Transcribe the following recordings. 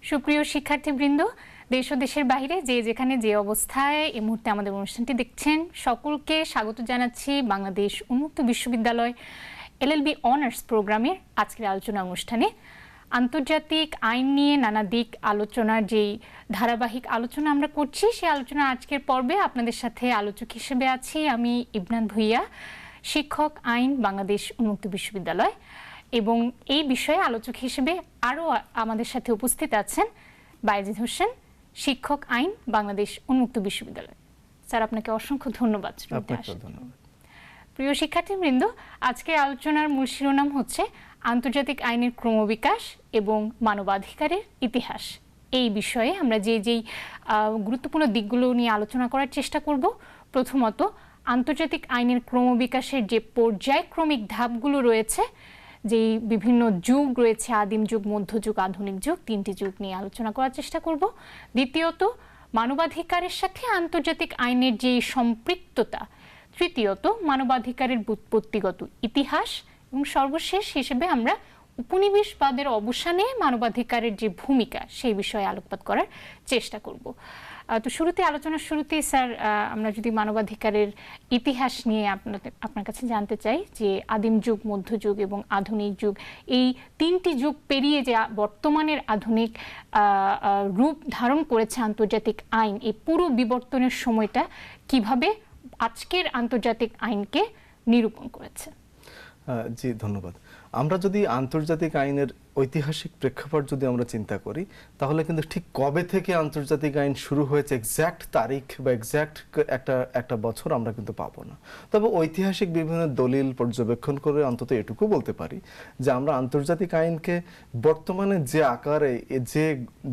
সুপ্রিয় শিক্ষার্থীবৃন্দ, দেশ ও দেশের বাইরে যে যেখানে যে অবস্থায় এই মুহূর্তে আমাদের অনুষ্ঠানটি দেখছেন, সকলকে স্বাগত জানাচ্ছি বাংলাদেশ উন্মুক্ত বিশ্ববিদ্যালয় এলএলবি অনার্স প্রোগ্রামের আজকের আলোচনা অনুষ্ঠানে। আন্তর্জাতিক আইন নিয়ে নানা দিক আলোচনার যেই ধারাবাহিক আলোচনা আমরা করছি, সেই আলোচনা আজকের পর্বে আপনাদের সাথে আলোচক হিসেবে আছি আমি ইবনান ভুইয়া, শিক্ষক আইন, বাংলাদেশ উন্মুক্ত বিশ্ববিদ্যালয়। এবং এই বিষয়ে আলোচক হিসেবে আরও আমাদের সাথে উপস্থিত আছেন বায়েজিদ হোসেন, শিক্ষক আইন, বাংলাদেশ উন্মুক্ত বিশ্ববিদ্যালয়। স্যার, আপনাকে অসংখ্য ধন্যবাদ। প্রিয় শিক্ষার্থীবৃন্দ, আজকের আলোচনার মূল শিরোনাম হচ্ছে আন্তর্জাতিক আইনের ক্রমবিকাশ এবং মানবাধিকারের ইতিহাস। এই বিষয়ে আমরা যেই গুরুত্বপূর্ণ দিকগুলো নিয়ে আলোচনা করার চেষ্টা করব। প্রথমত, আন্তর্জাতিক আইনের ক্রমবিকাশের যে পর্যায়ক্রমিক ধাপগুলো রয়েছে, যে বিভিন্ন যুগ রয়েছে, আদিম যুগ, মধ্যযুগ, আধুনিক যুগ, তিনটি যুগ নিয়ে আলোচনা করার চেষ্টা করব। দ্বিতীয়ত, মানবাধিকারের সাথে আন্তর্জাতিক আইনের যে সম্পৃক্ততা। তৃতীয়ত, মানবাধিকারের ব্যুৎপত্তিগত ইতিহাস। এবং সর্বশেষ হিসেবে আমরা উপনিবেশবাদের অবসানে মানবাধিকারের যে ভূমিকা, সেই বিষয়ে আলোকপাত করার চেষ্টা করব। তো আলোচনার শুরুতেই স্যার, আমরা যদি মানবাধিকারের ইতিহাস নিয়ে আপনার কাছে জানতে চাই, যে আদিম যুগ, মধ্যযুগ এবং আধুনিক যুগ, এই তিনটি যুগ পেরিয়ে যে বর্তমানের আধুনিক রূপ ধারণ করেছে আন্তর্জাতিক আইন, এই পুরো বিবর্তনের সময়টা কিভাবে আজকের আন্তর্জাতিক আইনকে নিরূপণ করেছে? জি, ধন্যবাদ। আমরা যদি আন্তর্জাতিক আইনের ঐতিহাসিক প্রেক্ষাপট যদি আমরা চিন্তা করি, তাহলে কিন্তু ঠিক কবে থেকে আন্তর্জাতিক আইন শুরু হয়েছে এক্স্যাক্ট তারিখ বা এক্স্যাক্ট একটা বছর আমরা কিন্তু পাবো না। তবে ঐতিহাসিক বিভিন্ন দলিল পর্যবেক্ষণ করে অন্তত এটুকু বলতে পারি যে আমরা আন্তর্জাতিক আইনকে বর্তমানে যে আকারে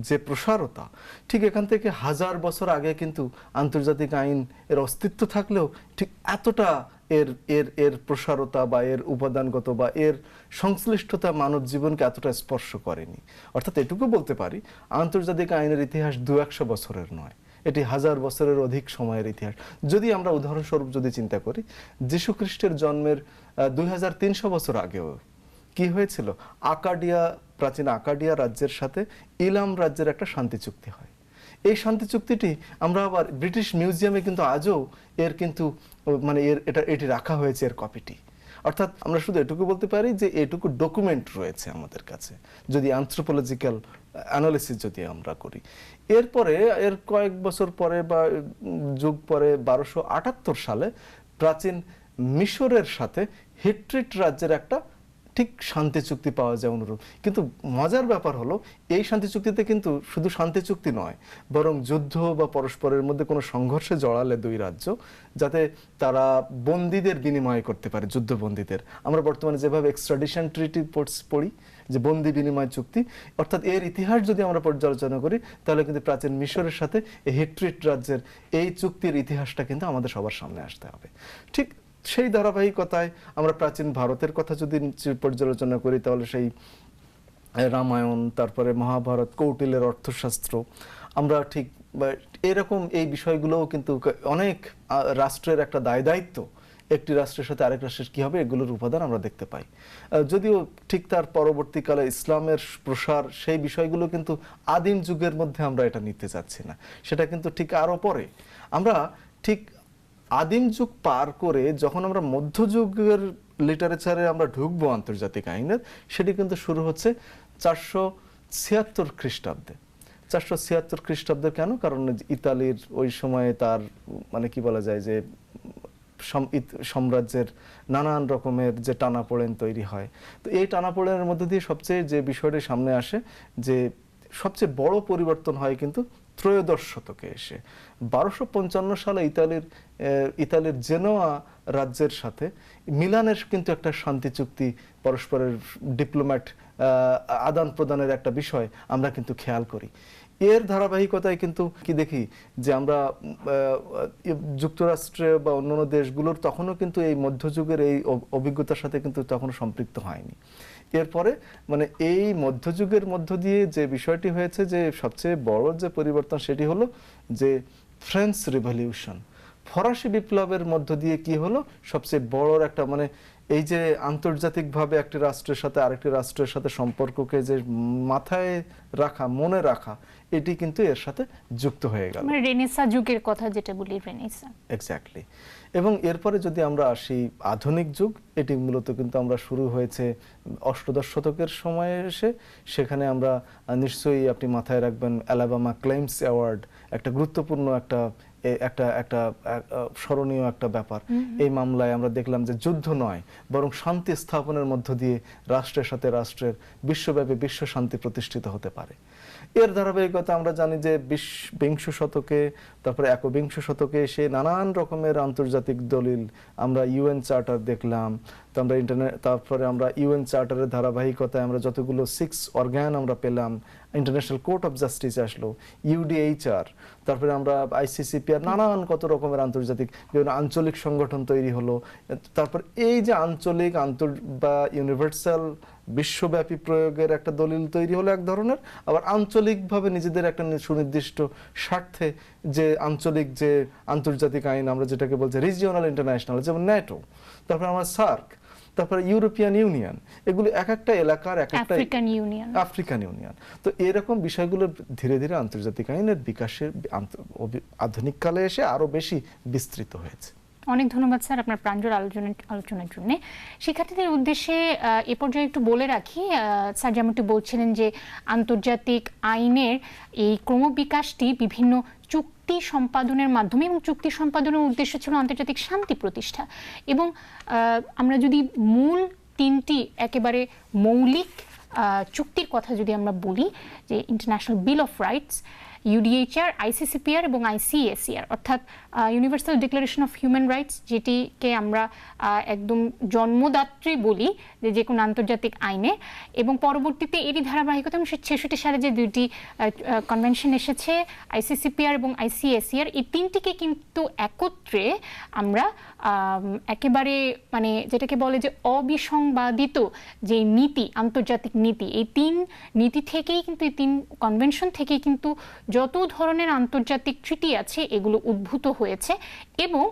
যে প্রসারতা, ঠিক এখান থেকে 1000 বছর আগে কিন্তু আন্তর্জাতিক আইন এর অস্তিত্ব থাকলেও ঠিক এতটা এর প্রসারতা বা এর উপাদানগত বা এর সংশ্লিষ্টতা মানব জীবনকে এতটা স্পর্শ করেনি। অর্থাৎ এটুকু বলতে পারি, আন্তর্জাতিক আইনের ইতিহাস 200 বছরের নয়, এটি 1000 বছরের অধিক সময়ের ইতিহাস। যদি আমরা উদাহরণস্বরূপ যদি চিন্তা করি, যীশু খ্রিস্টের জন্মের 2300 বছর আগেও কি হয়েছিল? প্রাচীন আকাডিয়া রাজ্যের সাথে ইলাম রাজ্যের একটা শান্তি চুক্তি হয়। এই শান্তি চুক্তিটি আমরা আবার ব্রিটিশ মিউজিয়ামে কিন্তু আজও এটি রাখা হয়েছে, এর কপিটি। অর্থাৎ আমরা শুধু এটুকু বলতে পারি যে এটুকু ডকুমেন্ট রয়েছে আমাদের কাছে, যদি অ্যানথ্রোপোলজিক্যাল অ্যানালিসিস যদি আমরা করি। এরপরে এর কয়েক বছর পরে বা যুগ পরে 1278 সালে প্রাচীন মিশরের সাথে হিট্রিট রাজ্যের একটা ঠিক শান্তি চুক্তি পাওয়া যায় অনুরূপ। কিন্তু মজার ব্যাপার হলো, এই শান্তি চুক্তিতে কিন্তু শুধু শান্তি চুক্তি নয়, বরং যুদ্ধ বা পরস্পরের মধ্যে কোনো সংঘর্ষে জড়ালে দুই রাজ্য, যাতে তারা বন্দীদের বিনিময় করতে পারে, যুদ্ধবন্দীদের। আমরা বর্তমানে যেভাবে এক্সট্রাডিশন ট্রিটি পড়ি, যে বন্দি বিনিময় চুক্তি, অর্থাৎ এর ইতিহাস যদি আমরা পর্যালোচনা করি, তাহলে কিন্তু প্রাচীন মিশরের সাথে এই হিট্রিট রাজ্যের এই চুক্তির ইতিহাসটা কিন্তু আমাদের সবার সামনে আসতে হবে। ঠিক সেই ধারাবাহিকতায় আমরা প্রাচীন ভারতের কথা যদি পর্যালোচনা করি, তাহলে সেই রামায়ণ, তারপরে মহাভারত, কৌটিল্যের অর্থশাস্ত্র, আমরা ঠিক এরকম এই বিষয়গুলোও কিন্তু অনেক রাষ্ট্রের একটা দায়িত্ব, একটি রাষ্ট্রের সাথে আরেক রাষ্ট্রের কী হবে, এগুলোর উপাদান আমরা দেখতে পাই। যদিও ঠিক তার পরবর্তীকালে ইসলামের প্রসার, সেই বিষয়গুলো কিন্তু আদিম যুগের মধ্যে আমরা এটা নিতে চাচ্ছি না, সেটা কিন্তু ঠিক আরও পরে। আমরা ঠিক আদিম যুগ পার করে যখন আমরা মধ্যযুগের লিটারেচারে আমরা ঢুকবো আন্তর্জাতিক আইনের, সেটি কিন্তু শুরু হচ্ছে 476 খ্রিস্টাব্দে। 476 খ্রিস্টাব্দে কেন? কারণ ইতালির ওই সময়ে তার মানে কি বলা যায় যে সাম্রাজ্যের নানান রকমের যে টানাপোড়েন তৈরি হয়। তো এই টানাপোড়েনের মধ্যে দিয়ে সবচেয়ে যে বিষয়টি সামনে আসে, যে সবচেয়ে বড় পরিবর্তন হয় কিন্তু ত্রয়োদশ শতকে এসে। 1255 সালে ইতালির জেনোয়া রাজ্যের সাথে মিলানের কিন্তু একটা শান্তি চুক্তি, পরস্পরের ডিপ্লোম্যাট আদান প্রদানের একটা বিষয় আমরা কিন্তু খেয়াল করি। এর ধারাবাহিকতায় কিন্তু কি দেখি যে আমরা যুক্তরাষ্ট্রে বা অন্যান্য দেশগুলোর তখনও কিন্তু এই মধ্যযুগের এই অভিজ্ঞতার সাথে কিন্তু তখনও সম্পৃক্ত হয়নি। এরপরে মানে এই মধ্যযুগের মধ্য দিয়ে যে বিষয়টি হয়েছে, যে সবচেয়ে বড় যে পরিবর্তন সেটি হলো যে ফ্রেঞ্চ রিভলিউশন, ফরাসি বিপ্লবের মধ্য দিয়ে কি হলো, সবচেয়ে বড় একটা মানে এই যে আন্তর্জাতিকভাবে একটি রাষ্ট্রের সাথে আরেকটি রাষ্ট্রের সাথে সম্পর্ককে যে মাথায় রাখা, মনে রাখা, এটি কিন্তু এর সাথে যুক্ত হয়ে গেল। মানে রেনেসা যুগের কথা যেটা বলি, রেনেসা। এক্স্যাক্টলি। এবং এরপরে যদি আমরা আসি আধুনিক যুগ, এটি মূলত কিন্তু আমরা শুরু হয়েছে অষ্টাদশ শতকের সময়ে এসে। সেখানে আমরা নিশ্চয়ই আপনি মাথায় রাখবেন অ্যালাবামা ক্লেইমস অ্যাওয়ার্ড, একটা গুরুত্বপূর্ণ একটা স্মরণীয় একটা ব্যাপার। এই মামলায় আমরা দেখলাম যে যুদ্ধ নয়, বরং শান্তি স্থাপনের মধ্য দিয়ে রাষ্ট্রের সাথে রাষ্ট্রের বিশ্বব্যাপী বিশ্ব শান্তি প্রতিষ্ঠিত হতে পারে। এর ধারাবাহিকতা আমরা জানি যে বিংশ শতকে, তারপরে একবিংশ শতকে এসে নানান রকমের আন্তর্জাতিক দলিল, আমরা ইউএন চার্টার দেখলাম, তারপরে আমরা ইউএন চার্টারের ধারাবাহিকতায় আমরা যতগুলো 6 অর্গান আমরা পেলাম, ইন্টারন্যাশনাল কোর্ট অফ জাস্টিস আসলো, ইউডিএইচআর, তারপরে আমরা আইসিসিপিআর, নানান কত রকমের আন্তর্জাতিক বিভিন্ন আঞ্চলিক সংগঠন তৈরি হলো। তারপর এই যে আঞ্চলিক বা ইউনিভার্সাল বিশ্বব্যাপী প্রয়োগের একটা দলিল তৈরি হলো এক ধরনের, আবার আঞ্চলিকভাবে নিজেদের একটা সুনির্দিষ্ট স্বার্থে যে আঞ্চলিক যে আন্তর্জাতিক আইন আমরা যেটাকে বলছি রিজিওনাল ইন্টারন্যাশনাল, যেমন ন্যাটো, তারপরে আমরা সার্ক, তারপরে ইউরোপিয়ান ইউনিয়ন, এগুলো এক একটা এলাকার এক একটা আফ্রিকান ইউনিয়ন। তো এরকম বিষয়গুলো ধীরে ধীরে আন্তর্জাতিক আইনের বিকাশের আধুনিক কালে এসে আরো বেশি বিস্তৃত হয়েছে। অনেক ধন্যবাদ স্যার আপনার প্রাঞ্জল আলোচনার জন্য। শিক্ষার্থীদের উদ্দেশ্যে এ পর্যায়ে একটু বলে রাখি, স্যার যেমনটি বলছিলেন যে আন্তর্জাতিক আইনের এই ক্রমবিকাশটি বিভিন্ন চুক্তি সম্পাদনের মাধ্যমে, এবং চুক্তি সম্পাদনের উদ্দেশ্য ছিল আন্তর্জাতিক শান্তি প্রতিষ্ঠা। এবং আমরা যদি মূল 3টি একেবারে মৌলিক চুক্তির কথা যদি আমরা বলি, যে international bill of rights, UDHR, ICCPR এবং আইসিএসিআর, অর্থাৎ universal declaration of human rights, যেটিকে আমরা একদম জন্মদাত্রী বলি যে কোনো আন্তর্জাতিক আইনে। এবং পরবর্তীতে এরই ধারাবাহিকতা 1966 সালে যে 2টি কনভেনশন এসেছে, আইসিসিপিআর এবং আইসিএসিআর, এই 3টিকে কিন্তু একত্রে আমরা একেবারে মানে যেটাকে বলে যে অবিসংবাদিত যে নীতি, আন্তর্জাতিক নীতি, এই 3 নীতি থেকেই কিন্তু, এই 3 কনভেনশন থেকেই কিন্তু যত ধরনের আন্তর্জাতিক ট্রিটি আছে এগুলো উদ্ভূত হয়েছে। এবং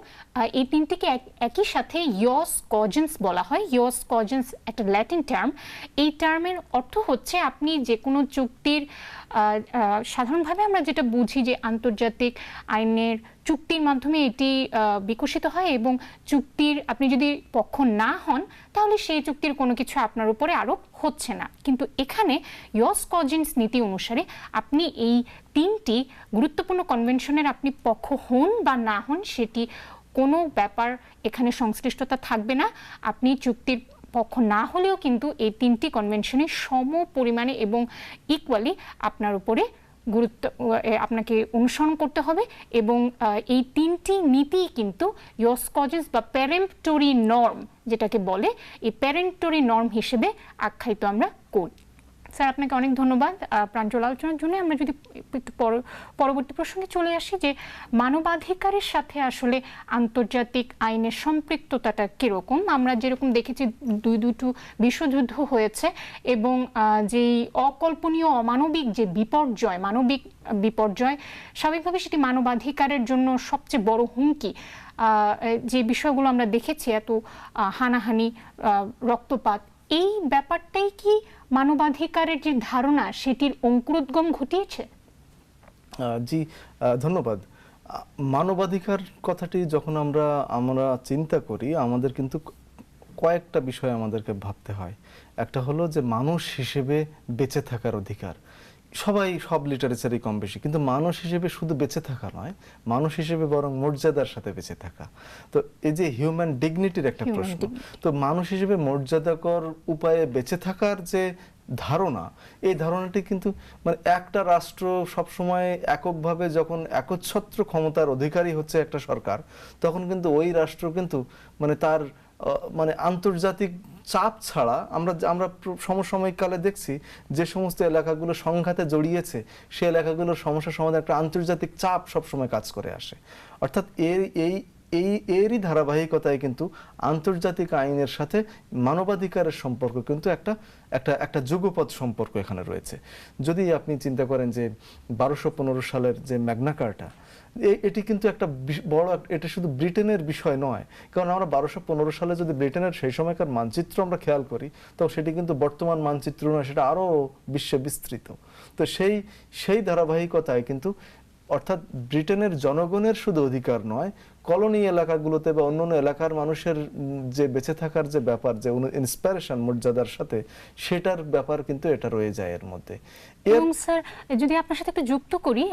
এই 3টিকে একই সাথে ইয়স কজেন্স বলা হয়। ইয়স কজেন্স একটা ল্যাটিন টার্ম। এই টার্মের অর্থ হচ্ছে আপনি যে কোনো চুক্তির, সাধারণভাবে আমরা যেটা বুঝি যে আন্তর্জাতিক আইনের চুক্তির মাধ্যমে এটি বিকশিত হয়, এবং চুক্তির আপনি যদি পক্ষ না হন তাহলে সেই চুক্তির কোনো কিছু আপনার উপরে আরোপ হচ্ছে না। কিন্তু এখানে ইয়স কজেন্স নীতি অনুসারে আপনি এই 3টি গুরুত্বপূর্ণ কনভেনশনের আপনি পক্ষ হন বা না হন, সেটি কোনো ব্যাপার এখানে সংশ্লিষ্টতা থাকবে না। আপনি চুক্তির পক্ষ না হলেও কিন্তু এই 3টি কনভেনশনে সম পরিমাণে এবং ইকুয়ালি আপনার উপরে আপনাকে অনুসরণ করতে হবে। এবং এই 3টি নীতি কিন্তু ইয়স কজেন্স বা প্যারেন্টরি নর্ম যেটাকে বলে, এই প্যারেন্টরি নর্ম হিসেবে আখ্যায়িত আমরা করি। স্যার আপনাকে অনেক ধন্যবাদ প্রাঞ্জল আলোচনার জন্য। আমরা যদি একটু পরবর্তী প্রসঙ্গে চলে আসি, যে মানবাধিকারের সাথে আসলে আন্তর্জাতিক আইনের সম্পৃক্ততাটা কীরকম। আমরা যেরকম দেখেছি 2টো বিশ্বযুদ্ধ হয়েছে, এবং যেই অকল্পনীয় অমানবিক যে মানবিক বিপর্যয়, স্বাভাবিকভাবে সেটি মানবাধিকারের জন্য সবচেয়ে বড় হুমকি। যে বিষয়গুলো আমরা দেখেছি, এত হানাহানি, রক্তপাত, এই ব্যাপারটাই কি মানবাধিকারের যে ধারণা সেটির অঙ্কুরোদ্গম ঘটিয়েছে? জি, ধন্যবাদ। মানবাধিকার কথাটি যখন আমরা আমরা চিন্তা করি, আমাদের কিন্তু কয়েকটা বিষয় আমাদেরকে ভাবতে হয়। একটা হলো যে মানুষ হিসেবে বেঁচে থাকার অধিকার। সবাই সব লিটারেচারই কম বেশি, কিন্তু মানুষ হিসেবে শুধু বেঁচে থাকা নয়, মানুষ হিসেবে বরং মর্যাদার সাথে বেঁচে থাকা। তো এই যে হিউম্যান ডিগনিটির একটা প্রশ্ন, তো মানুষ হিসেবে মর্যাদাকর উপায়ে বেঁচে থাকার যে ধারণা, এই ধারণাটি কিন্তু মানে একটা রাষ্ট্র সবসময় এককভাবে যখন একচ্ছত্র ক্ষমতার অধিকারী হচ্ছে একটা সরকার, তখন কিন্তু ওই রাষ্ট্র কিন্তু মানে তার মানে আন্তর্জাতিক চাপ ছাড়া আমরা আমরা সমসাময়িক কালে দেখছি যে সমস্ত এলাকাগুলো সংঘাতে জড়িয়েছে, সেই এলাকাগুলোর সমস্যা সমাধানে একটা আন্তর্জাতিক চাপ সবসময় কাজ করে আসে। অর্থাৎ এরই ধারাবাহিকতায় কিন্তু আন্তর্জাতিক আইনের সাথে মানবাধিকারের সম্পর্ক কিন্তু একটা যুগপৎ সম্পর্ক এখানে রয়েছে। যদি আপনি চিন্তা করেন যে 1215 সালের যে ম্যাগনা কার্টা, এটি কিন্তু একটা বড়, এটা শুধু ব্রিটেনের বিষয় নয়, কারণ আমরা 1215 সালে যদি ব্রিটেনের সেই সময়কার মানচিত্র আমরা খেয়াল করি, তো সেটি কিন্তু বর্তমান মানচিত্র নয়, সেটা আরও বিশ্বে বিস্তৃত। তো সেই ধারাবাহিকতায় কিন্তু অর্থাৎ ব্রিটেনের জনগণের শুধু অধিকার নয়, কলোনি এলাকাগুলোতে বা অন্যান্য এলাকার মানুষের যে বেঁচে থাকার যে ব্যাপার, যে ইন্সপিরেশন মর্যাদার সাথে, সেটার ব্যাপার কিন্তু এটা রয়ে যায় এর মধ্যে। এবং স্যার যদি আপনার সাথে একটু যুক্ত করি,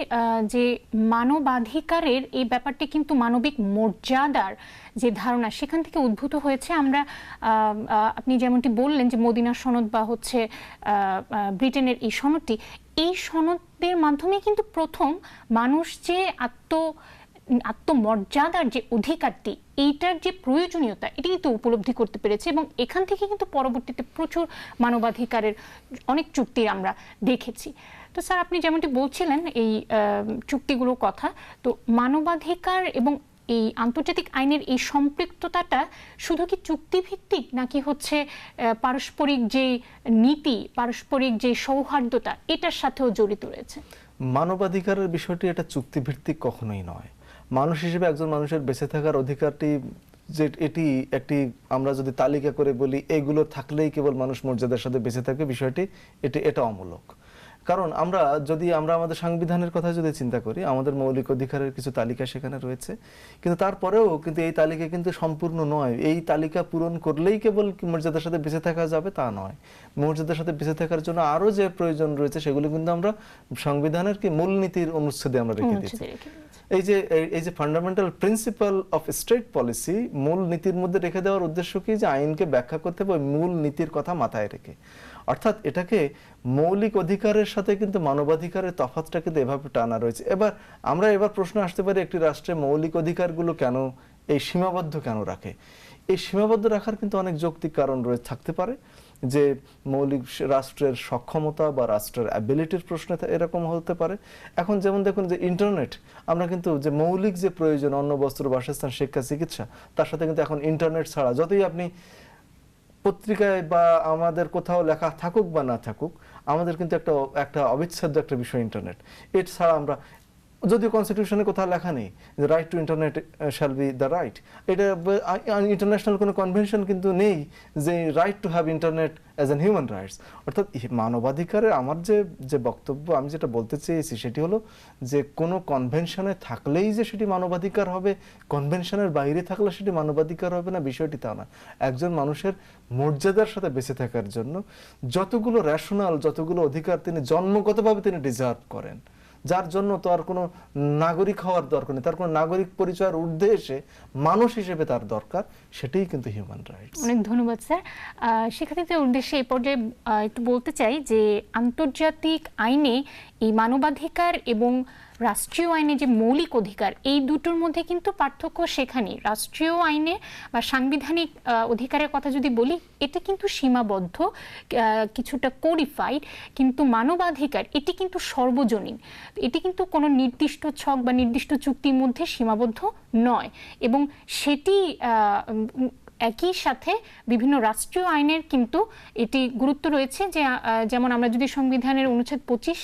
যে মানবাধিকারের এই ব্যাপারটি কিন্তু মানবিক মর্যাদার যে ধারণা সেখান থেকে উদ্ভূত হয়েছে। আমরা আপনি যেমনটি বললেন যে মদিনা সনদ বা হচ্ছে ব্রিটেনের এই সনদটি, এই সনদের মাধ্যমে কিন্তু প্রথম মানুষ যে আত্মমর্যাদার যে অধিকারটি, এইটার যে প্রয়োজনীয়তা, এটি কিন্তু উপলব্ধি করতে পেরেছে। এবং এখান থেকে কিন্তু পরবর্তীতে প্রচুর মানবাধিকারের অনেক চুক্তি আমরা দেখেছি। তো স্যার আপনি যেমনটি বলছিলেন এই চুক্তিগুলোর কথা, তো মানবাধিকার এবং এই আন্তর্জাতিক আইনের এই সম্পৃক্ততাটা শুধু কি চুক্তিভিত্তিক, নাকি হচ্ছে পারস্পরিক যে নীতি, পারস্পরিক যে সৌহার্দ্যতা, এটার সাথেও জড়িত রয়েছে? মানবাধিকারের বিষয়টি এটা চুক্তিভিত্তিক কখনোই নয়। মানুষ হিসেবে একজন মানুষের বেঁচে থাকার অধিকারটি যে এটি একটি, আমরা যদি তালিকা করে বলি এগুলো থাকলেই কেবল মানুষ মর্যাদার সাথে বেঁচে থাকে, বিষয়টি এটা অমূলক। কারণ আমরা আমাদের সংবিধানের কথা যদি চিন্তা করি, আমাদের মৌলিক অধিকারের কিছু তালিকা সেখানে রয়েছে, কিন্তু তারপরেও কিন্তু এই তালিকা কিন্তু সম্পূর্ণ নয়। এই তালিকা পূরণ করলেই কেবল মর্যাদার সাথে বেঁচে থাকা যাবে তা নয়। মর্যাদার সাথে বেঁচে থাকার জন্য আরো যে প্রয়োজন রয়েছে সেগুলো কিন্তু আমরা সংবিধানের কি মূলনীতির অনুচ্ছেদে আমরা রেখে দিয়েছি। এই যে fundamental principal of state policy মূল নীতির মধ্যে রেখে দেওয়ার উদ্দেশ্য কি, যে আইনকে ব্যাখ্যা করতে হবে মূল নীতির কথা মাথায় রেখে। অর্থাৎ এটাকে মৌলিক অধিকারের সাথে কিন্তু মানবাধিকারের তফাৎটা কিন্তু এভাবে টানা রয়েছে। এবার প্রশ্ন আসতে পারে, একটি রাষ্ট্রে মৌলিক অধিকারগুলো কেন এই সীমাবদ্ধ কেন রাখে? এই সীমাবদ্ধ রাখার কিন্তু অনেক যৌক্তিক কারণ থাকতে পারে, যে মৌলিক রাষ্ট্রের সক্ষমতা বা রাষ্ট্রের অ্যাবিলিটির প্রশ্ন এরকম হতে পারে। এখন যেমন দেখুন যে ইন্টারনেট, আমরা কিন্তু যে মৌলিক যে প্রয়োজন অন্ন বস্ত্র বাসস্থান শিক্ষা চিকিৎসা, তার সাথে কিন্তু এখন ইন্টারনেট ছাড়া, যতই আপনি পত্রিকায় বা আমাদের কোথাও লেখা থাকুক বা না থাকুক, আমাদের কিন্তু একটা অবিচ্ছেদ্য একটা বিষয় ইন্টারনেট। এটা ছাড়া আমরা, যদিও কনস্টিটিউশনে কোথাও লেখা নেই যে right two internet shall be the right, এটা ইন্টারন্যাশনাল কোনো কনভেনশন কিন্তু নেই যে right to have internet as an human rights. অর্থাৎ মানবাধিকারের আমার যে বক্তব্য, আমি যেটা বলতে চেয়েছি সেটি হলো যে কোনো কনভেনশনে থাকলেই যে সেটি মানবাধিকার হবে, কনভেনশনের বাইরে থাকলে সেটি মানবাধিকার হবে না, বিষয়টি তা না। একজন মানুষের মর্যাদার সাথে বেঁচে থাকার জন্য যতগুলো রেশনাল, যতগুলো অধিকার তিনি জন্মগতভাবে তিনি ডিজার্ভ করেন, যার জন্য তো আর কোনো নাগরিক হওয়ার দরকার নেই, তার কোনো নাগরিক পরিচয়ের ঊর্ধ্বে এসে মানুষ হিসেবে তার দরকার, সেটাই কিন্তু হিউম্যান রাইটস। অনেক ধন্যবাদ স্যার। শিক্ষার্থীদের উদ্দেশ্যে এই পর্যায়ে একটু বলতে চাই যে আন্তর্জাতিক আইনে এই মানবাধিকার এবং রাষ্ট্রীয় আইনে যে মৌলিক অধিকার, এই দুটোর মধ্যে কিন্তু পার্থক্য সেখানেই। রাষ্ট্রীয় আইনে বা সাংবিধানিক অধিকারের কথা যদি বলি, এটা কিন্তু সীমাবদ্ধ, কিছুটা কোডিফাইড, কিন্তু মানবাধিকার এটি কিন্তু সর্বজনীন। এটি কিন্তু কোনো নির্দিষ্ট ছক বা নির্দিষ্ট চুক্তির মধ্যে সীমাবদ্ধ নয়, এবং সেটি একই সাথে বিভিন্ন রাষ্ট্রীয় আইনের কিন্তু এটি গুরুত্ব রয়েছে। যে যেমন আমরা যদি সংবিধানের অনুচ্ছেদ 25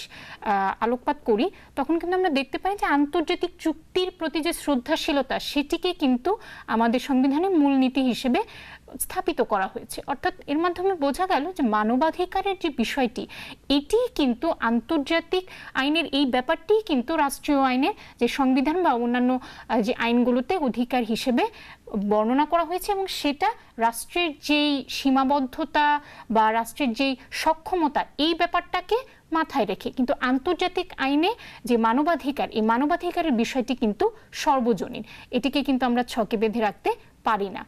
আলোকপাত করি, তখন কিন্তু আমরা দেখতে পাই যে আন্তর্জাতিক চুক্তির প্রতি যে শ্রদ্ধাশীলতা, সেটিকে কিন্তু আমাদের সংবিধানের মূলনীতি হিসেবে স্থাপিত করা হয়েছে। অর্থাৎ এর মাধ্যমে বোঝা গেল যে মানবাধিকারের যে বিষয়টি, এটি কিন্তু আন্তর্জাতিক আইনের এই ব্যাপারটি কিন্তু রাষ্ট্রীয় আইনের যে সংবিধান বা অন্যান্য যে আইনগুলোতে অধিকার হিসেবে বর্ণনা করা হয়েছে, এবং সেটা রাষ্ট্রের যেই সীমাবদ্ধতা বা রাষ্ট্রের যেই সক্ষমতা, এই ব্যাপারটাকে মাথায় রেখে কিন্তু আন্তর্জাতিক আইনে যে মানবাধিকার, এই মানবাধিকারের বিষয়টি কিন্তু সর্বজনীন। এটিকে কিন্তু আমরা ছকে বেঁধে রাখতে পারি না,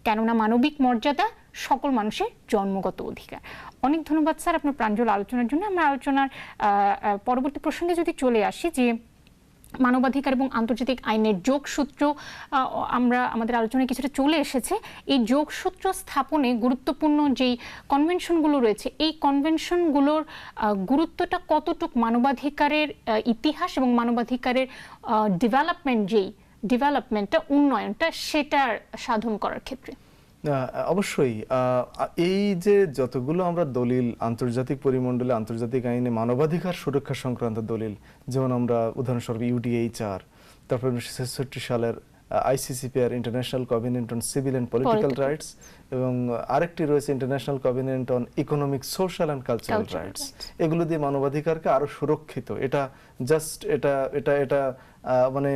কেননা মানবিক মর্যাদা সকল মানুষের জন্মগত অধিকার। অনেক ধন্যবাদ স্যার আপনার প্রাঞ্জল আলোচনার জন্য। আমরা আলোচনার পরবর্তী প্রসঙ্গে যদি চলে আসি, যে মানবাধিকার এবং আন্তর্জাতিক আইনের যোগসূত্র, আমরা আমাদের আলোচনায় কিছুটা চলে এসেছে। এই যোগসূত্র স্থাপনে গুরুত্বপূর্ণ যেই কনভেনশনগুলো রয়েছে, এই কনভেনশনগুলোর গুরুত্বটা কতটুক মানবাধিকারের ইতিহাস এবং মানবাধিকারের ডেভেলপমেন্টটা, উন্নয়নটা, সেটা সাধন করার ক্ষেত্রে? অবশ্যই এই যে যতগুলো আমরা দলিল আন্তর্জাতিক পরিমণ্ডলে, আন্তর্জাতিক আইনে মানবাধিকার সুরক্ষা সংক্রান্ত দলিল, যেমন আমরা উদাহরণস্বরূপ ইউডিএইচআর, তারপর 1966 সালের ICCPR, international covenant on civil and political rights, এবং আরেকটি রয়েছে international covenant on economic, social and cultural rights. এগুলো দিয়ে মানবাধিকারকে আরো সুরক্ষিত, এটা জাস্ট এটা এটা এটা মানে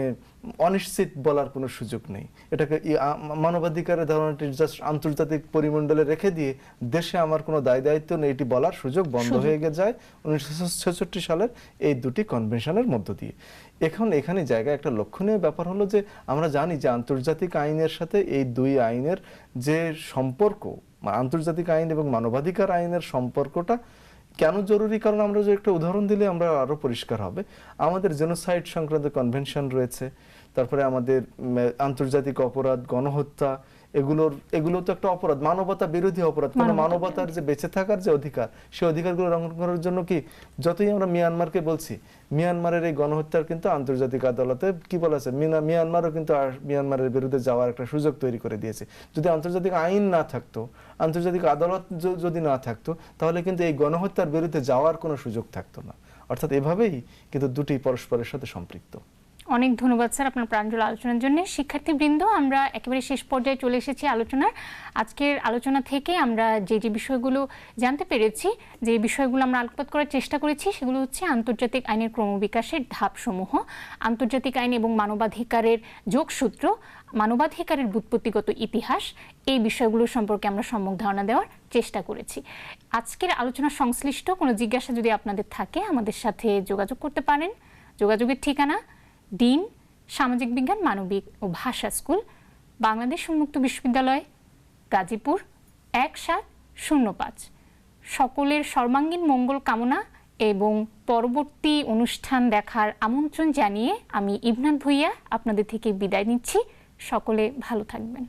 অনিশ্চিত বলার কোনো সুযোগ নেই। এটাকে মানবাধিকারের ধারণাটি জাস্ট আন্তর্জাতিক পরিমণ্ডলে রেখে দিয়ে দেশে আমার কোনো দায় দায়িত্ব নেই এটি বলার সুযোগ বন্ধ হয়ে যায় 1966 সালের এই দুটি কনভেনশনের মধ্য দিয়ে। এখানে জায়গায় একটা লক্ষণীয় ব্যাপার হলো যে আমরা জানি যে আন্তর্জাতিক আইনের সাথে এই দুই আইনের যে সম্পর্ক, আন্তর্জাতিক আইন এবং মানবাধিকার আইনের সম্পর্কটা কেন জরুরি, কারণ আমরা যে একটা উদাহরণ দিলে আমরা আরো পরিষ্কার হবে। আমাদের জেনোসাইড সংক্রান্ত কনভেনশন রয়েছে, তারপরে আমাদের আন্তর্জাতিক অপরাধ, গণহত্যা, এগুলো তো একটা অপরাধ, মানবতা বিরোধী অপরাধ। কোনো মানবতার যে বেঁচে থাকার যে অধিকার, সেই অধিকারগুলো রক্ষা করার জন্য কি, যতই আমরা মিয়ানমারকে বলছি, মিয়ানমারের এই গণহত্যার কিন্তু আন্তর্জাতিক আদালতে কি বলা আছে, মিয়ানমারও কিন্তু মিয়ানমারের বিরুদ্ধে যাওয়ার একটা সুযোগ তৈরি করে দিয়েছে। যদি আন্তর্জাতিক আইন না থাকতো, আন্তর্জাতিক আদালত যদি না থাকতো, তাহলে কিন্তু এই গণহত্যার বিরুদ্ধে যাওয়ার কোনো সুযোগ থাকতো না। অর্থাৎ এভাবেই কিন্তু দুটি পরস্পরের সাথে সম্পৃক্ত। অনেক ধন্যবাদ স্যার আপনার প্রাঞ্জল আলোচনার জন্য। শিক্ষার্থীবৃন্দ, আমরা একেবারে শেষ পর্যায়ে চলে এসেছি আলোচনার। আজকের আলোচনা থেকে আমরা যে বিষয়গুলো জানতে পেরেছি, যে বিষয়গুলো আমরা আলোকপাত করার চেষ্টা করেছি, সেগুলো হচ্ছে আন্তর্জাতিক আইনের ক্রমবিকাশের ধাপসমূহ, আন্তর্জাতিক আইন এবং মানবাধিকারের যোগসূত্র, মানবাধিকারের ব্যুৎপত্তিগত ইতিহাস, এই বিষয়গুলো সম্পর্কে আমরা সম্যক ধারণা দেওয়ার চেষ্টা করেছি। আজকের আলোচনা সংশ্লিষ্ট কোনো জিজ্ঞাসা যদি আপনাদের থাকে, আমাদের সাথে যোগাযোগ করতে পারেন। যোগাযোগের ঠিকানা: ডিন, সামাজিক বিজ্ঞান, মানবিক ও ভাষা স্কুল, বাংলাদেশ উন্মুক্ত বিশ্ববিদ্যালয়, গাজীপুর 1705। সকলের সর্বাঙ্গীন মঙ্গল কামনা এবং পরবর্তী অনুষ্ঠান দেখার আমন্ত্রণ জানিয়ে আমি ইবনাত ভুইয়া আপনাদের থেকে বিদায় নিচ্ছি। সকলে ভালো থাকবেন।